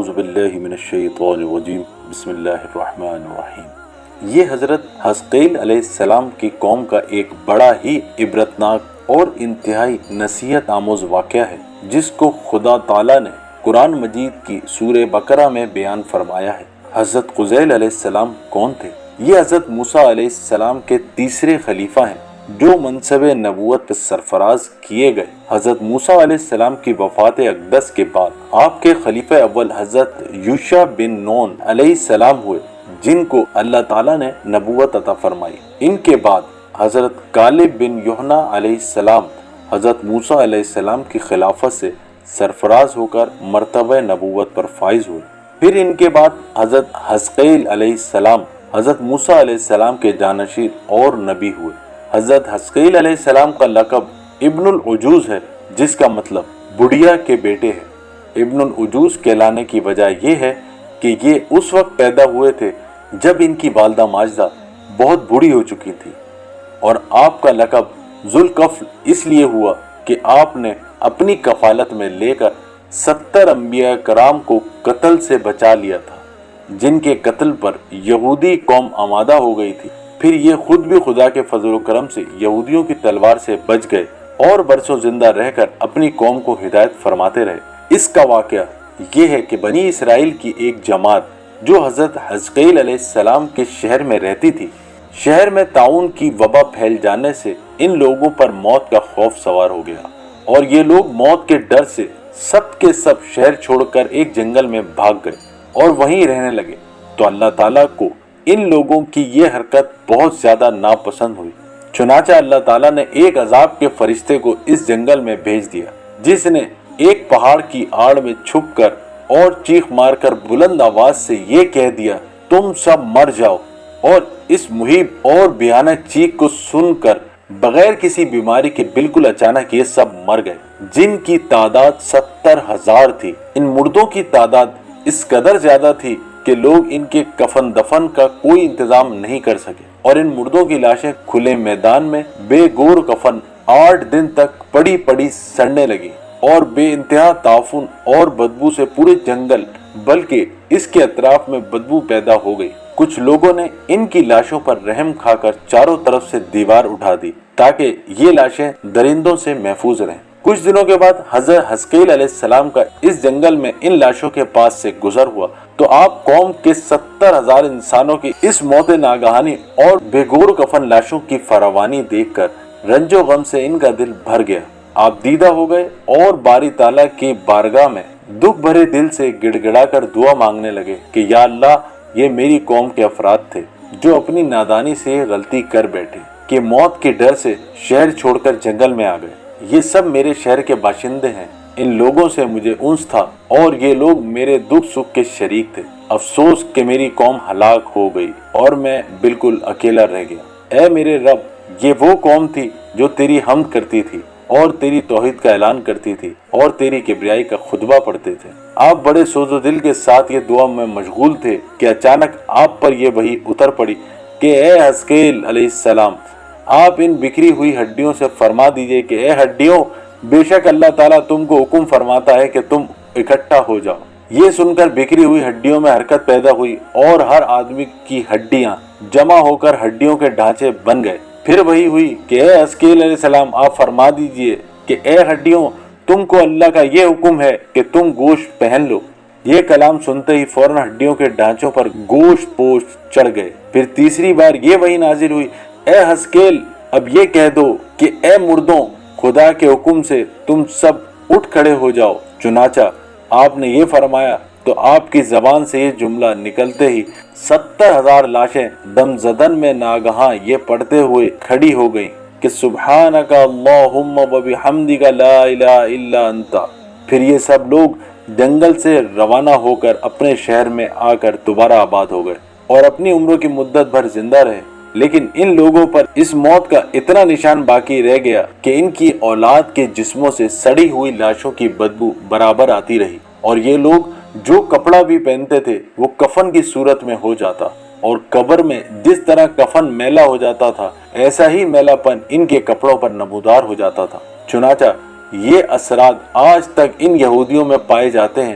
اعوذ باللہ من الشیطان الرجیم بسم اللہ الرحمن الرحیم۔ یہ حضرت حزقیل علیہ السلام کی قوم کا ایک بڑا ہی عبرتناک اور انتہائی نصیحت آموز واقعہ ہے، جس کو خدا تعالیٰ نے قرآن مجید کی سورہ بقرہ میں بیان فرمایا ہے۔ حضرت حزقیل علیہ السلام کون تھے؟ یہ حضرت موسیٰ علیہ السلام کے تیسرے خلیفہ ہیں جو منصب نبوت پر سرفراز کیے گئے۔ حضرت موسیٰ علیہ السلام کی وفات اقدس کے بعد آپ کے خلیفہ اول حضرت یوشع بن نون علیہ السلام ہوئے، جن کو اللہ تعالیٰ نے نبوت عطا فرمائی۔ ان کے بعد حضرت کالب بن یحییٰ علیہ السلام حضرت موسیٰ علیہ السلام کی خلافت سے سرفراز ہو کر مرتبہ نبوت پر فائز ہوئے۔ پھر ان کے بعد حضرت حزقیل علیہ السلام حضرت موسیٰ علیہ السلام کے جانشین اور نبی ہوئے۔ حضرت حزقیل علیہ السلام کا لقب ابن العجوز ہے، جس کا مطلب بڑھیا کے بیٹے ہے۔ ابن العجوز کہلانے کی وجہ یہ ہے کہ یہ اس وقت پیدا ہوئے تھے جب ان کی والدہ ماجدہ بہت بوڑھی ہو چکی تھی، اور آپ کا لقب ذوالکفل اس لیے ہوا کہ آپ نے اپنی کفالت میں لے کر 70 انبیاء کرام کو قتل سے بچا لیا تھا، جن کے قتل پر یہودی قوم آمادہ ہو گئی تھی۔ پھر یہ خود بھی خدا کے فضل و کرم سے یہودیوں کی تلوار سے بچ گئے اور برسوں زندہ رہ کر اپنی قوم کو ہدایت فرماتے رہے۔ اس کا واقعہ یہ ہے کہ بنی اسرائیل کی ایک جماعت جو حضرت حزقیل علیہ السلام کے شہر میں رہتی تھی، شہر میں طاعون کی وبا پھیل جانے سے ان لوگوں پر موت کا خوف سوار ہو گیا، اور یہ لوگ موت کے ڈر سے سب کے سب شہر چھوڑ کر ایک جنگل میں بھاگ گئے اور وہیں رہنے لگے۔ تو اللہ تعالیٰ کو ان لوگوں کی یہ حرکت بہت زیادہ ناپسند ہوئی، چنانچہ اللہ تعالیٰ نے ایک عذاب کے فرشتے کو اس جنگل میں بھیج دیا، جس نے ایک پہاڑ کی آڑ میں چھپ کر اور چیخ مار کر بلند آواز سے یہ کہہ دیا، تم سب مر جاؤ۔ اور اس مہیب اور بھیانک چیخ کو سن کر بغیر کسی بیماری کے بالکل اچانک یہ سب مر گئے، جن کی تعداد 70,000 تھی۔ ان مردوں کی تعداد اس قدر زیادہ تھی کہ لوگ ان کے کفن دفن کا کوئی انتظام نہیں کر سکے، اور ان مردوں کی لاشیں کھلے میدان میں بے گور کفن 8 دن تک پڑی پڑی سڑنے لگی، اور بے انتہا تعفن اور بدبو سے پورے جنگل بلکہ اس کے اطراف میں بدبو پیدا ہو گئی۔ کچھ لوگوں نے ان کی لاشوں پر رحم کھا کر چاروں طرف سے دیوار اٹھا دی تاکہ یہ لاشیں درندوں سے محفوظ رہیں۔ کچھ دنوں کے بعد حضرت حزقیل علیہ السلام کا اس جنگل میں ان لاشوں کے پاس سے گزر ہوا تو آپ قوم کے 70,000 انسانوں کی اس موت ناگہانی اور بے گور کفن لاشوں کی فراوانی دیکھ کر رنج و غم سے ان کا دل بھر گیا۔ آپ دیدہ ہو گئے اور باری تعالیٰ کی بارگاہ میں دکھ بھرے دل سے گڑ گڑا کر دعا مانگنے لگے کہ یا اللہ، یہ میری قوم کے افراد تھے جو اپنی نادانی سے غلطی کر بیٹھے کہ موت کے ڈر سے شہر چھوڑ کر جنگل میں آ گئے۔ یہ سب میرے شہر کے باشندے ہیں، ان لوگوں سے مجھے انس تھا اور یہ لوگ میرے دکھ سکھ کے شریک تھے۔ افسوس کہ میری قوم ہلاک ہو گئی اور میں بالکل اکیلا رہ گیا۔ اے میرے رب، یہ وہ قوم تھی جو تیری حمد کرتی تھی اور تیری توحید کا اعلان کرتی تھی اور تیری کبریائی کا خطبہ پڑھتے تھے۔ آپ بڑے سوز و دل کے ساتھ یہ دعا میں مشغول تھے کہ اچانک آپ پر یہ وحی اتر پڑی کہ اے حزقیل علیہ السلام، آپ ان بکھری ہوئی ہڈیوں سے فرما دیجئے کہ اے ہڈیوں، بے شک اللہ تعالیٰ تم کو حکم فرماتا ہے کہ تم اکٹھا ہو جاؤ۔ یہ سن کر بکھری ہوئی ہڈیوں میں حرکت پیدا ہوئی اور ہر آدمی کی ہڈیاں جمع ہو کر ہڈیوں کے ڈھانچے بن گئے۔ پھر وہی ہوئی کہ اے حزقیل علیہ السلام، آپ فرما دیجئے کہ اے ہڈیوں، تم کو اللہ کا یہ حکم ہے کہ تم گوشت پہن لو۔ یہ کلام سنتے ہی فوراً ہڈیوں کے ڈھانچوں پر گوشت پوش چڑھ گئے۔ پھر تیسری بار یہ وحی نازل ہوئی، اے حزقیل، اب یہ کہہ دو کہ اے مردوں، خدا کے حکم سے تم سب اٹھ کھڑے ہو جاؤ۔ چنانچہ آپ نے یہ فرمایا تو آپ کی زبان سے یہ جملہ نکلتے ہی 70,000 لاشیں دم زدن میں ناگہاں یہ پڑھتے ہوئے کھڑی ہو گئیں کہ سبحانک اللہم وبحمدک لا الہ الا انت۔ پھر یہ سب لوگ جنگل سے روانہ ہو کر اپنے شہر میں آ کر دوبارہ آباد ہو گئے اور اپنی عمروں کی مدت بھر زندہ رہے۔ لیکن ان لوگوں پر اس موت کا اتنا نشان باقی رہ گیا کہ ان کی اولاد کے جسموں سے سڑی ہوئی لاشوں کی بدبو برابر آتی رہی، اور یہ لوگ جو کپڑا بھی پہنتے تھے وہ کفن کی صورت میں ہو جاتا، اور قبر میں جس طرح کفن میلا ہو جاتا تھا ایسا ہی میلا پن ان کے کپڑوں پر نمودار ہو جاتا تھا۔ چنانچہ یہ اثرات آج تک ان یہودیوں میں پائے جاتے ہیں